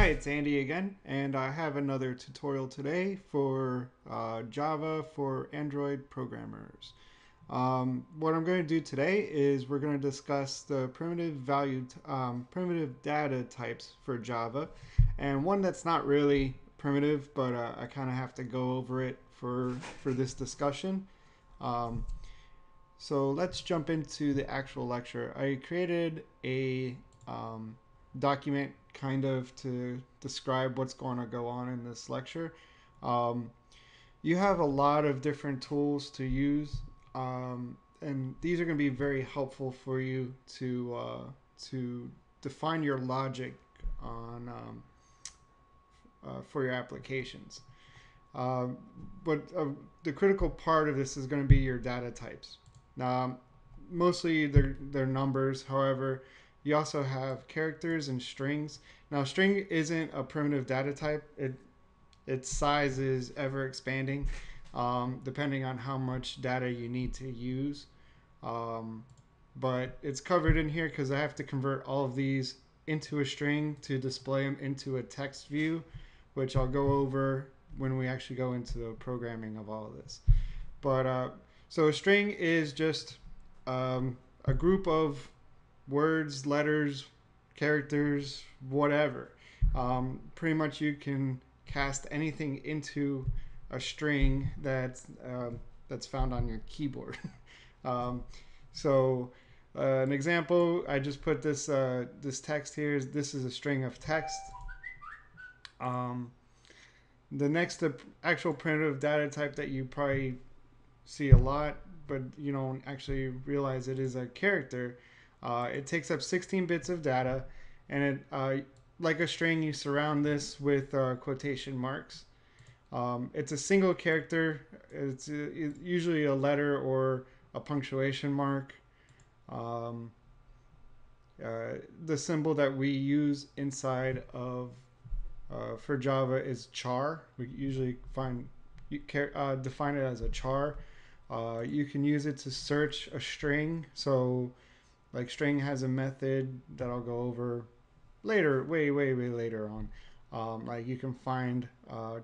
Hi, it's Andy again, and I have another tutorial today for Java for Android programmers. What I'm going to do today is we're going to discuss the primitive data types for Java, and one that's not really primitive, but I kind of have to go over it for this discussion. Um, so let's jump into the actual lecture. I created a document kind of to describe what's going to go on in this lecture. Um, you have a lot of different tools to use, and these are going to be very helpful for you to define your logic on for your applications. Um, but the critical part of this is going to be your data types. Now, mostly they're numbers. However, you also have characters and strings. Now, string isn't a primitive data type. Its size is ever expanding, depending on how much data you need to use. Um, but it's covered in here because I have to convert all of these into a string to display them into a text view, which I'll go over when we actually go into the programming of all of this. But so a string is just a group of words, letters, characters, whatever. Pretty much you can cast anything into a string that's found on your keyboard. um, so an example, I just put this text here. This is a string of text. Um, the next actual primitive data type that you probably see a lot, but you don't actually realize it is a character. It takes up 16 bits of data, and like a string, you surround this with quotation marks. It's a single character. It's usually a letter or a punctuation mark. Um, the symbol that we use inside of for Java is char. We usually define it as a char. You can use it to search a string. So, like, string has a method that I'll go over later, way later on. Like, you can find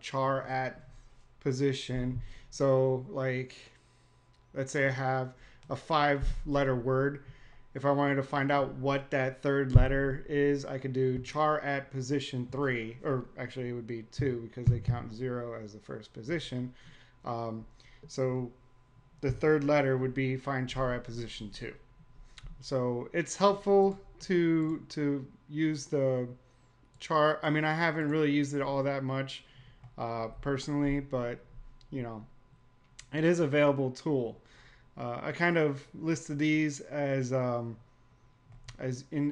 char at position. So, like, let's say I have a 5 letter word. If I wanted to find out what that third letter is, I could do char at position 3, or actually it would be 2 because they count 0 as the first position. Um, so the third letter would be find char at position 2. So it's helpful to use the char. I mean, I haven't really used it all that much personally, but you know, it is a available tool. I kind of listed these as in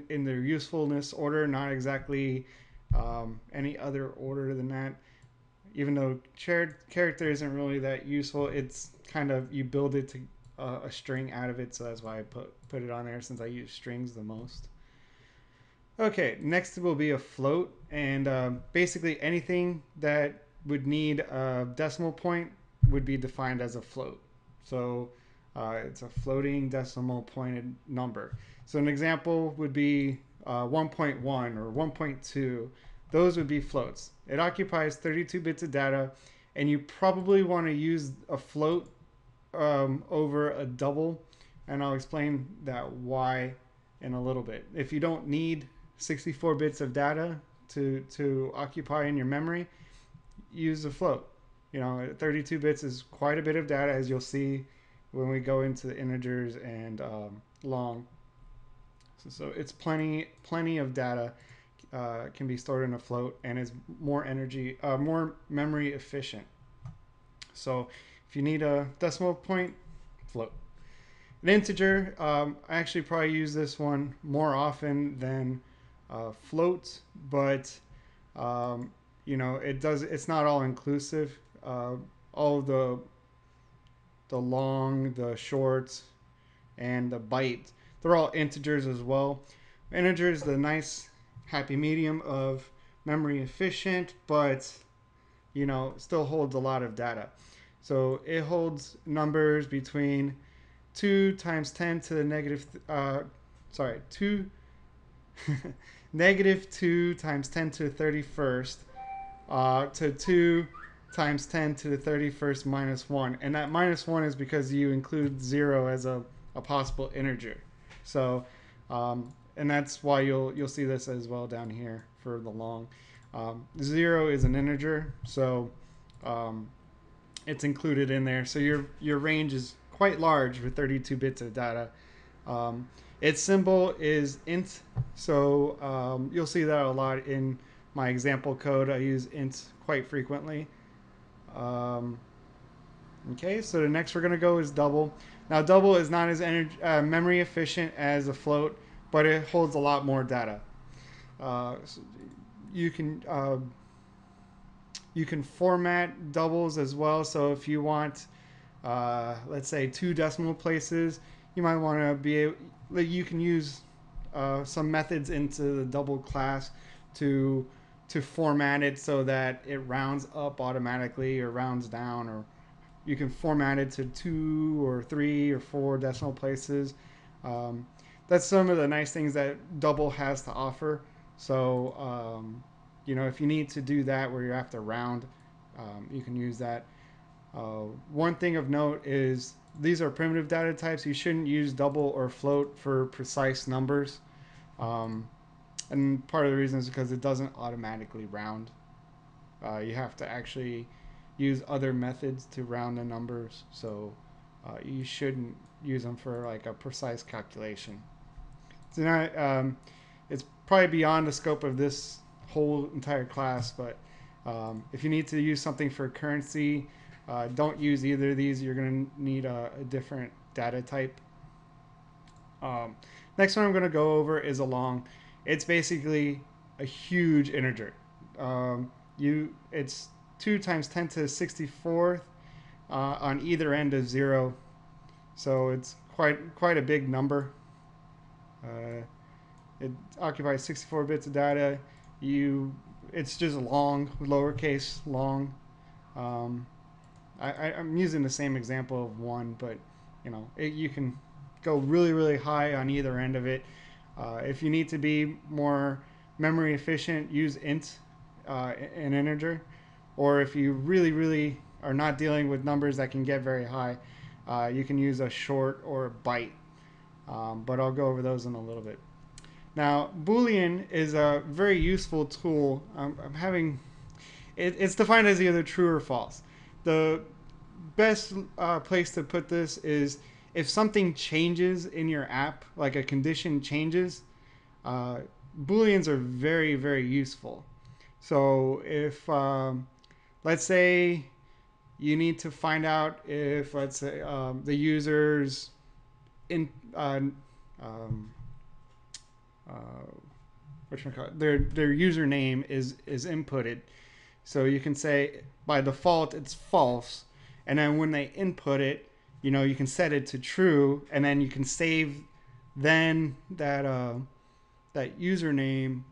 their usefulness order, not exactly any other order than that. Even though shared character isn't really that useful, it's kind of you build it to a string out of it, so that's why I put it on there since I use strings the most. Okay, next will be a float, and basically anything that would need a decimal point would be defined as a float. So it's a floating decimal pointed number. So an example would be 1.1 or 1.2. Those would be floats. It occupies 32 bits of data, and you probably want to use a float over a double, and I'll explain that why in a little bit. If you don't need 64 bits of data to occupy in your memory, use a float. 32 bits is quite a bit of data, as you'll see when we go into the integers and long. So it's plenty of data can be stored in a float, and is more memory efficient. So if you need a decimal point, float. An integer, I actually probably use this one more often than float, but it's not all inclusive. All the long, the short, and the byte, they're all integers as well. Integer is the nice happy medium of memory efficient, but still holds a lot of data. So it holds numbers between 2 times 10 to the negative, 2 negative 2 times 10 to the 31st to 2 times 10 to the 31st minus 1. And that minus 1 is because you include 0 as a possible integer. So, and that's why you'll see this as well down here for the long. 0 is an integer, so it's included in there. So your range is quite large for 32 bits of data. Its symbol is int, so you'll see that a lot in my example code. I use int quite frequently. Okay, so the next we're going to go is double. Now double is not as memory efficient as a float, but it holds a lot more data. So you can format doubles as well. So if you want, let's say 2 decimal places, you might want to be able, you can use some methods into the double class to format it so that it rounds up automatically or rounds down, or you can format it to 2 or 3 or 4 decimal places. That's some of the nice things that double has to offer. So you know, if you need to do that where you have to round, you can use that. One thing of note is these are primitive data types. You shouldn't use double or float for precise numbers. And part of the reason is because it doesn't automatically round. You have to actually use other methods to round the numbers. So you shouldn't use them for like a precise calculation. So now, it's probably beyond the scope of this whole entire class, but if you need to use something for currency, don't use either of these. You're going to need a different data type. Next one I'm going to go over is a long. It's basically a huge integer. It's 2 times 10 to the 64th on either end of 0. So it's quite a big number. It occupies 64 bits of data. It's just long, lowercase long. I'm using the same example of 1, but you know, you can go really, really high on either end of it. If you need to be more memory efficient, use int, an integer. Or if you really, really are not dealing with numbers that can get very high, you can use a short or a byte. But I'll go over those in a little bit. Now, Boolean is a very useful tool. It's defined as either true or false. The best place to put this is if something changes in your app, like a condition changes, Booleans are very, very useful. So if, let's say you need to find out if, let's say, the user's their username is inputted. So you can say by default it's false, and then when they input it, you know, you can set it to true, and then you can save then that username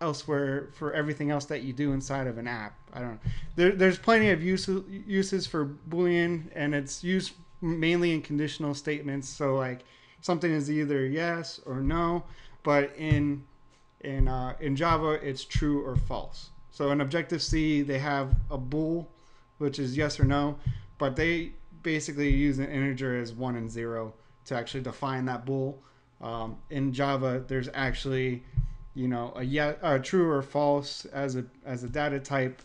elsewhere for everything else that you do inside of an app. I don't know. There's plenty of uses for Boolean, and it's used mainly in conditional statements. So like something is either yes or no, but in Java it's true or false. So in Objective-C they have a bool, which is yes or no, but they basically use an integer as 1 and 0 to actually define that bool. In Java there's actually, you know, a true or false as a data type.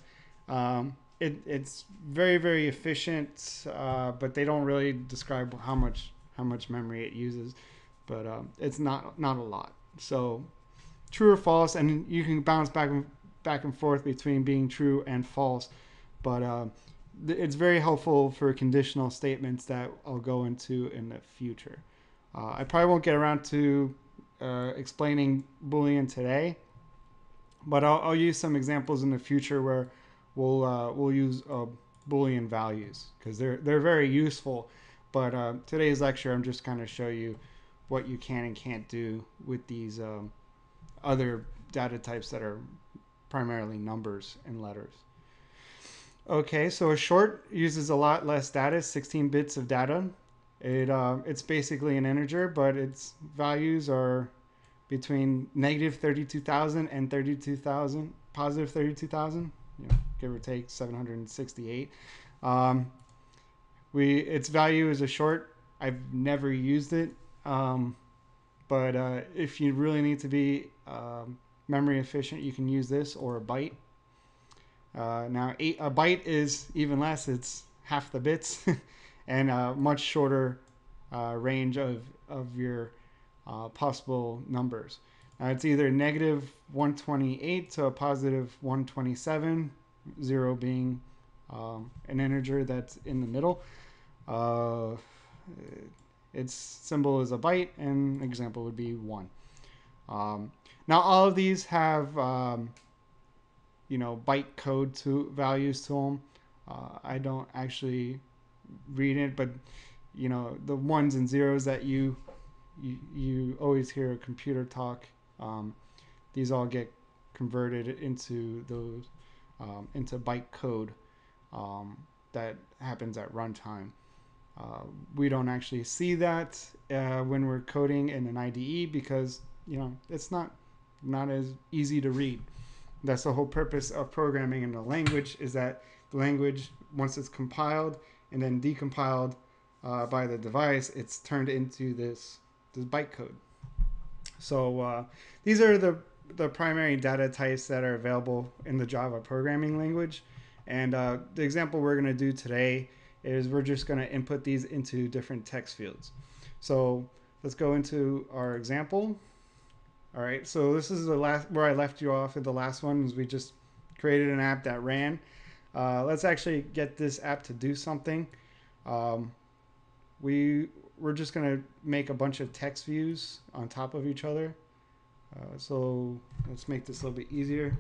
It's very, very efficient, but they don't really describe how much memory it uses, but it's not a lot. So true or false, and you can bounce back and forth between being true and false, but it's very helpful for conditional statements that I'll go into in the future. I probably won't get around to explaining Boolean today, but I'll use some examples in the future where we'll use Boolean values, because they're very useful. But today's lecture, I'm just kind of show you what you can and can't do with these other data types that are primarily numbers and letters. Okay, so a short uses a lot less data, 16 bits of data. It's basically an integer, but its values are between negative 32,000 and 32,000, positive 32,000, you know, give or take 768. Um, its value is a short. I've never used it, but if you really need to be memory efficient, you can use this or a byte. Now, a byte is even less. It's half the bits, and a much shorter range of your possible numbers. Now, it's either negative 128 to a positive 127, 0 being an integer that's in the middle. Its symbol is a byte, and example would be 1. Now, all of these have byte code to values to them. I don't actually read it, but the ones and zeros that you always hear a computer talk. These all get converted into those into byte code that happens at runtime. We don't actually see that when we're coding in an IDE because it's not as easy to read. That's the whole purpose of programming in a language, is that the language, once it's compiled and then decompiled by the device, it's turned into this byte code. So these are the primary data types that are available in the Java programming language. And the example we're going to do today is we're just going to input these into different text fields. So let's go into our example. All right, so this is the last where I left you off at the last one, is we just created an app that ran. Let's actually get this app to do something. We're just going to make a bunch of text views on top of each other. So let's make this a little bit easier.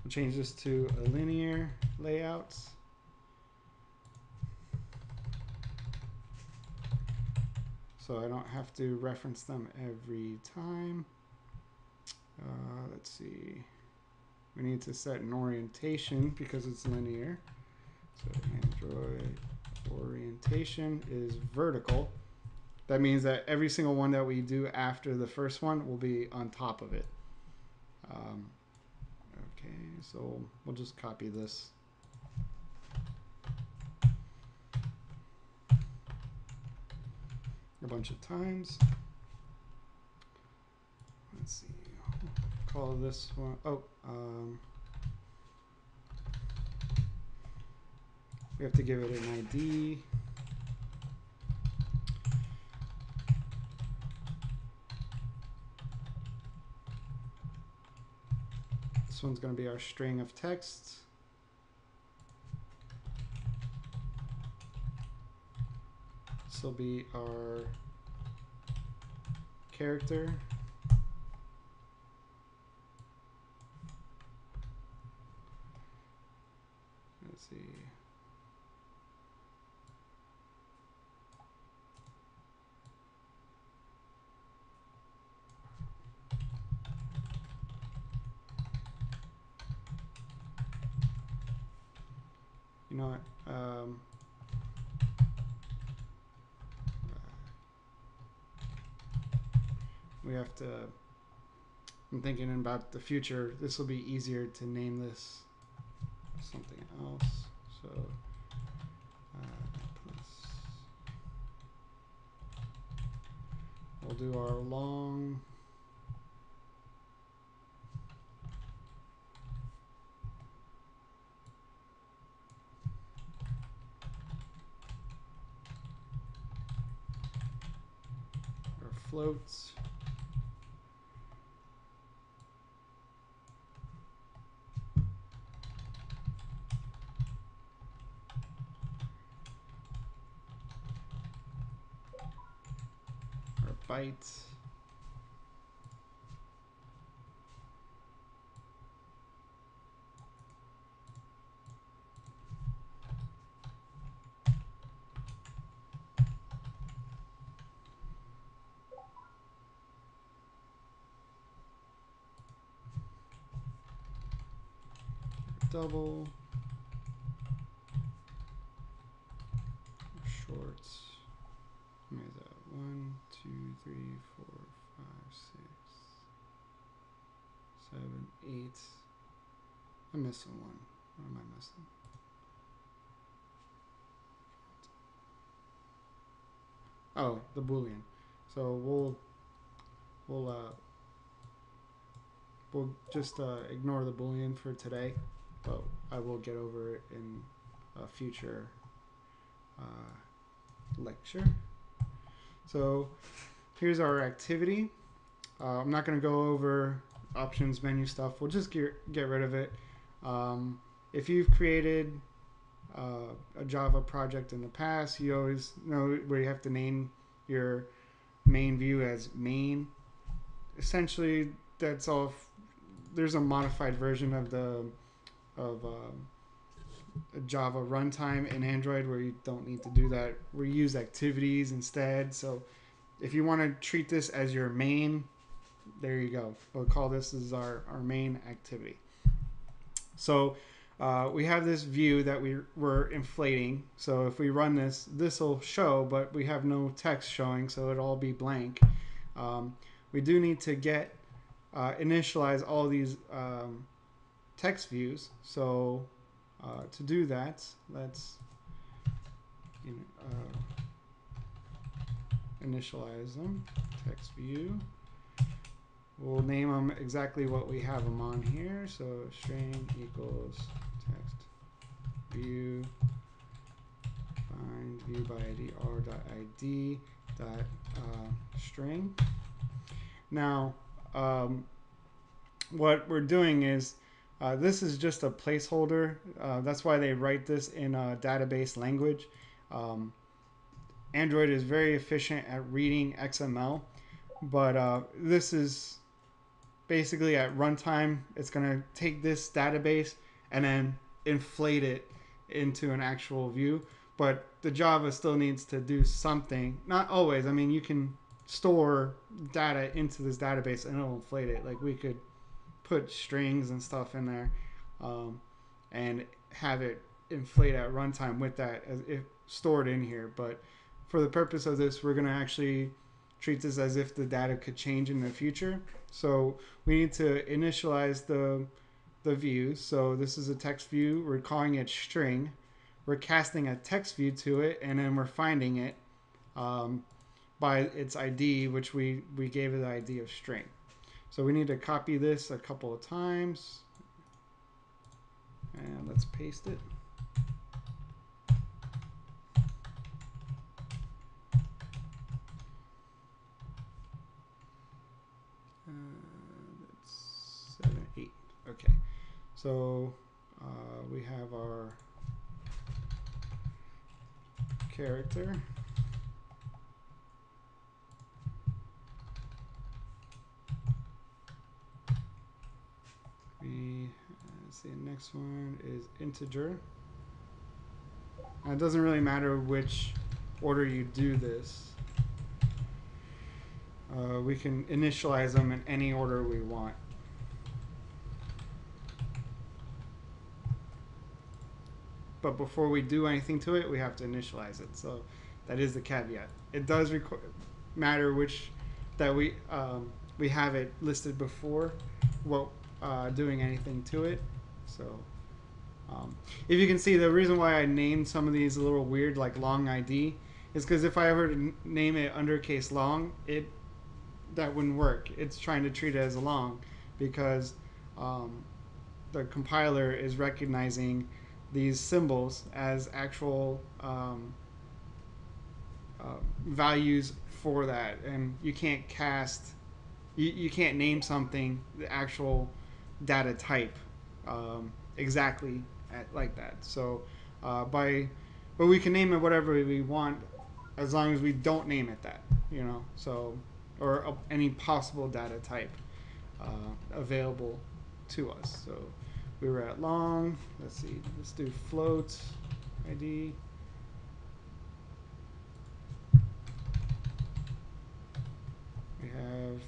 We'll change this to a linear layout. So I don't have to reference them every time. Let's see. We need to set an orientation because it's linear. So Android orientation is vertical. That means that every single one that we do after the first one will be on top of it. Okay, so we'll just copy this. A bunch of times. Let's see. Call this one. We have to give it an ID. This one's going to be our string of text. This will be our character. Let's see. You know what? We have to. I'm thinking about the future. This will be easier to name this something else. So we'll do our long. Our floats. Bytes. Double. Shorts. How many is that? 1, 2, 3, 4, 5, 6. 8. I'm missing one. What am I missing? Oh, the Boolean. So we'll just ignore the Boolean for today, but I will get over it in a future lecture. So here's our activity. I'm not going to go over options menu stuff. We'll just get rid of it. If you've created a Java project in the past, you always know where you have to name your main view as main. Essentially, that's all. There's a modified version of a Java runtime in Android where you don't need to do that. We use activities instead. So if you want to treat this as your main, there you go. We'll call this as our main activity. So we have this view that we're inflating. So if we run this, this will show, but we have no text showing, so it'll all be blank. We do need to initialize all these text views. So to do that, let's initialize them. Text view. We'll name them exactly what we have them on here. So string equals text view find view by id r.id dot string. Now what we're doing is this is just a placeholder. That's why they write this in a database language. Android is very efficient at reading XML, but this is basically at runtime. It's going to take this database and then inflate it into an actual view. But the Java still needs to do something. Not always. I mean, you can store data into this database and it'll inflate it. Like we could put strings and stuff in there and have it inflate at runtime with that as if stored in here. But for the purpose of this, we're going to actually treat this as if the data could change in the future. So we need to initialize the views. So this is a text view. We're calling it string. We're casting a text view to it, and then we're finding it by its ID, which we gave it the ID of string. So we need to copy this a couple of times. And let's paste it. That's 7, 8. Okay. So we have our character. The next one is integer. Now, it doesn't really matter which order you do this. We can initialize them in any order we want. But before we do anything to it, we have to initialize it. So that is the caveat. It does matter which that we have it listed before doing anything to it. So if you can see, the reason why I named some of these a little weird, like long ID, is because if I ever name it undercase long, that wouldn't work. It's trying to treat it as a long because the compiler is recognizing these symbols as actual values for that, and you can't you can't name something the actual data type exactly like that. So but we can name it whatever we want as long as we don't name it that, so or any possible data type available to us. So we were at long. Let's see. Let's do float ID. We have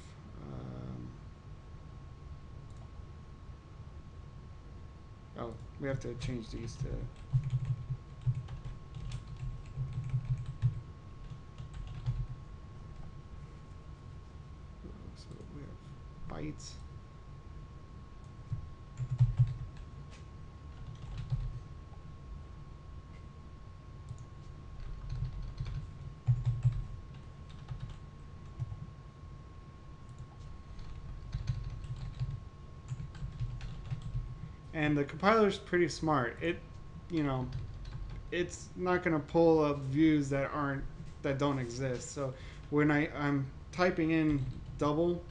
we have to change these to so we have bytes. And the compiler is pretty smart. You know, it's not going to pull up views that don't exist. So when I'm typing in double,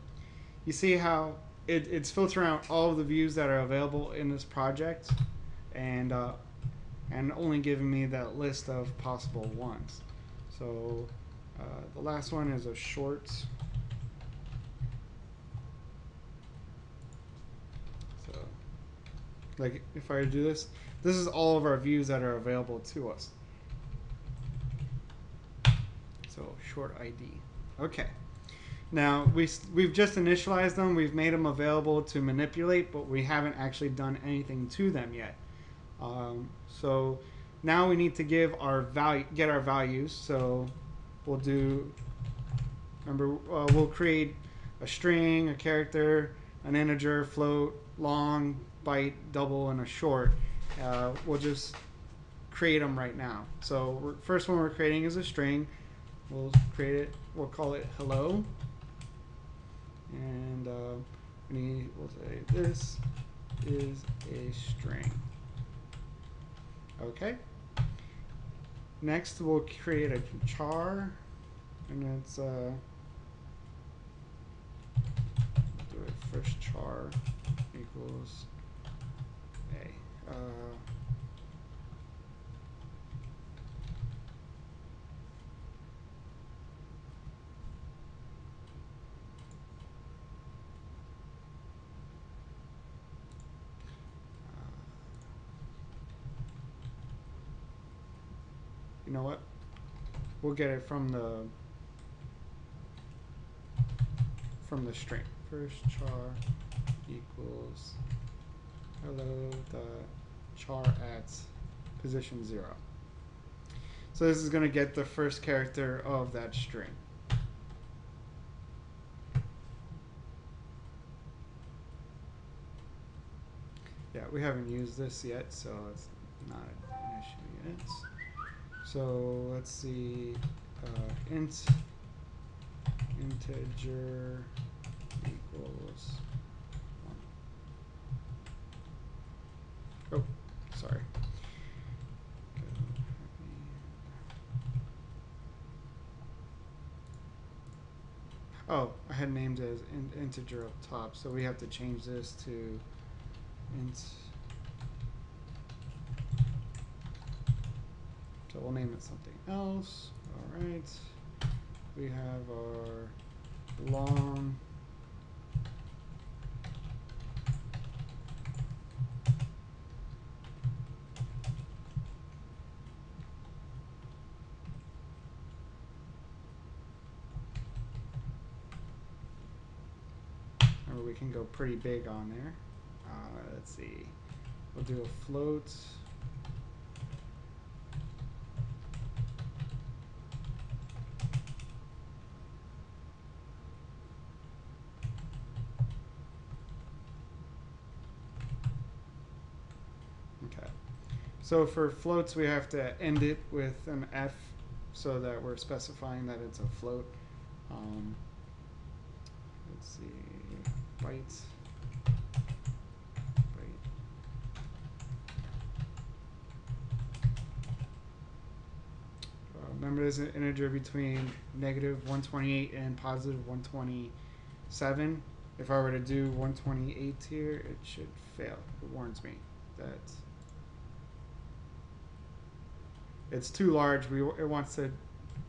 you see how it's filtering out all of the views that are available in this project, and only giving me that list of possible ones. So the last one is a short. So like if I do this, this is all of our views that are available to us. So short ID. Okay. Now we've just initialized them. We've made them available to manipulate, but we haven't actually done anything to them yet. So now we need to get our values. So we'll do. Remember, we'll create a string, a character, an integer, float, long, byte, double, and a short. We'll just create them right now. So first one we're creating is a string. We'll create it. We'll call it hello, and we'll say this is a string. Okay. Next, we'll create a char, and it's do it first char equals a. You know what? We'll get it from the string. First char equals hello dot char at position 0. So this is going to get the first character of that string. Yeah, we haven't used this yet, so it's not an issue yet. So let's see, integer equals 1. Oh, sorry. Oh, I had named it as integer up top, so we have to change this to int. So we'll name it something else. All right. We have our long. Remember, we can go pretty big on there. Let's see. We'll do a float. Okay. So for floats, we have to end it with an F so that we're specifying that it's a float. Let's see. Bytes. Remember, there's an integer between negative 128 and positive 127. If I were to do 128 here, it should fail. It warns me that it's too large. It wants to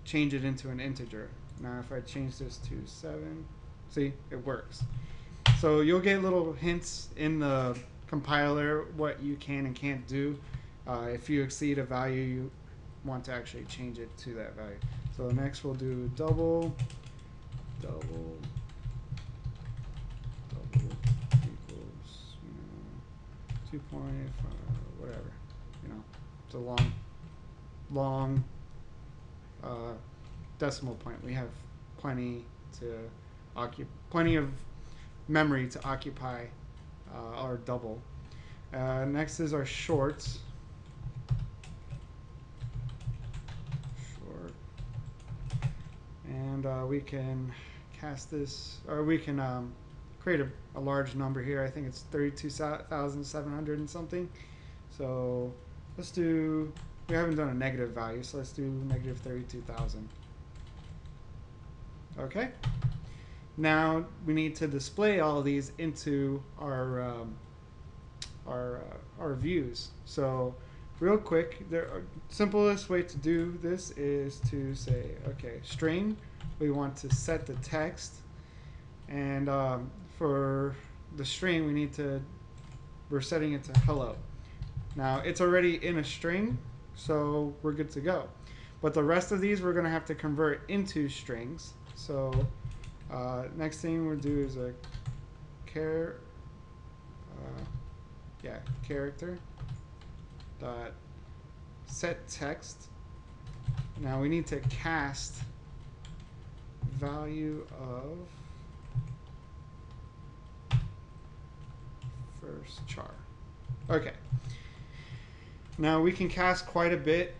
change it into an integer. Now, if I change this to 7, see, it works. So you'll get little hints in the compiler what you can and can't do. If you exceed a value, you want to actually change it to that value. So next we'll do double equals, you know, 2.5, whatever. You know, it's a long decimal point. We have plenty of memory to occupy our double. Next is our shorts. And we can cast this, or we can create a large number here. I think it's 32,700 and something. So let's do, we haven't done a negative value, so let's do negative 32,000. Okay. Now we need to display all of these into our views. So real quick, the simplest way to do this is to say, okay, string, we want to set the text, and for the string we're setting it to hello. Now it's already in a string, so we're good to go. But the rest of these we're going to have to convert into strings. So next thing we'll do is a character dot set text. Now we need to cast value of first char. Okay. Now we can cast quite a bit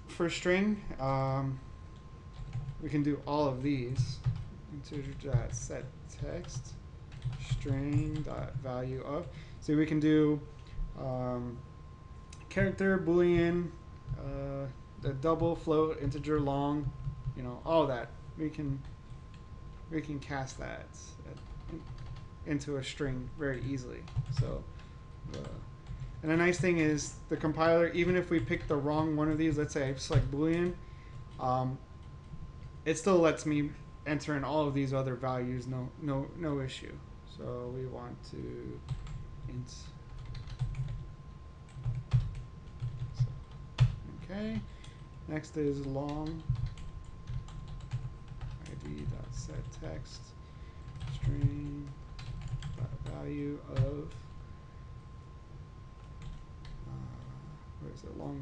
for string. We can do all of these. Set text string dot value of. So we can do character, boolean, the double, float, integer, long, you know, all that. We can cast that into a string very easily. So, and the nice thing is the compiler, even if we pick the wrong one of these, let's say I select boolean, it still lets me enter in all of these other values, no issue. So we want to int. Okay. Next is long id dot set text string dot value of where is it, long.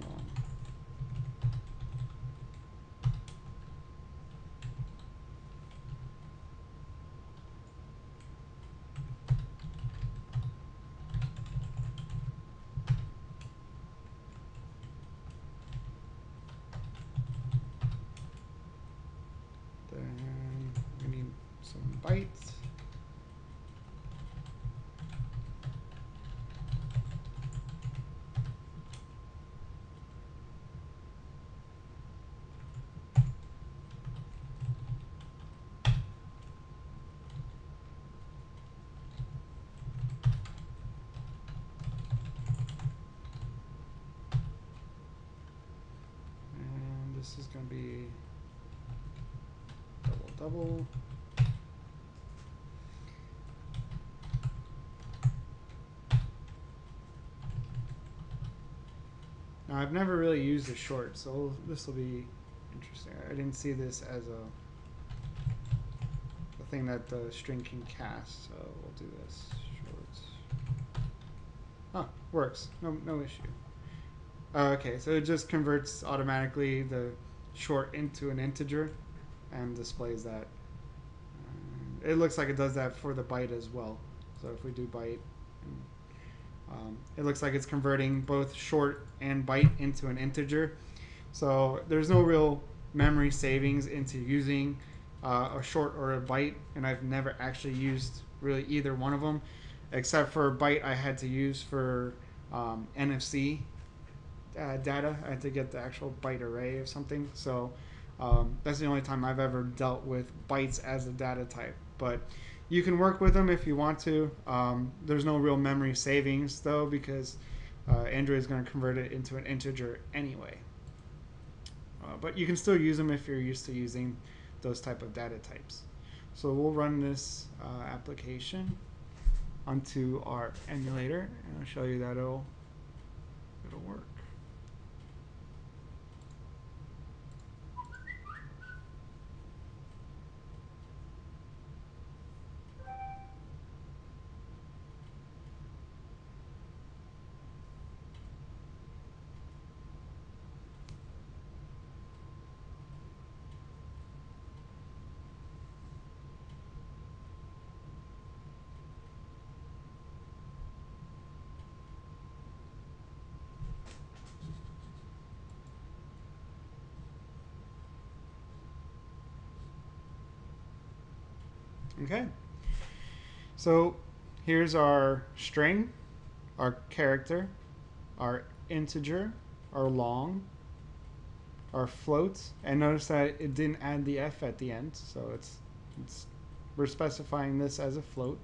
Then we need some bytes. And this is going to be double. Now I've never really used a short, so this will be interesting. I didn't see this as a thing that the string can cast, so we'll do this short. Oh, works. No issue. Okay, so it just converts automatically the short into an integer and displays that. It looks like it does that for the byte as well. So if we do byte, it looks like it's converting both short and byte into an integer. So there's no real memory savings into using a short or a byte, and I've never actually used really either one of them, except for byte I had to use for NFC data. I had to get the actual byte array of something. So that's the only time I've ever dealt with bytes as a data type. But you can work with them if you want to. There's no real memory savings though, because Android is going to convert it into an integer anyway. But you can still use them if you're used to using those type of data types. So we'll run this application onto our emulator, and I'll show you that it'll work. Okay. So here's our string, our character, our integer, our long, our float, and notice that it didn't add the f at the end, so it's we're specifying this as a float.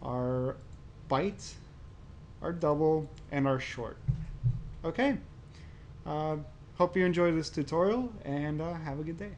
Our byte, our double, and our short. Okay. Hope you enjoyed this tutorial, and have a good day.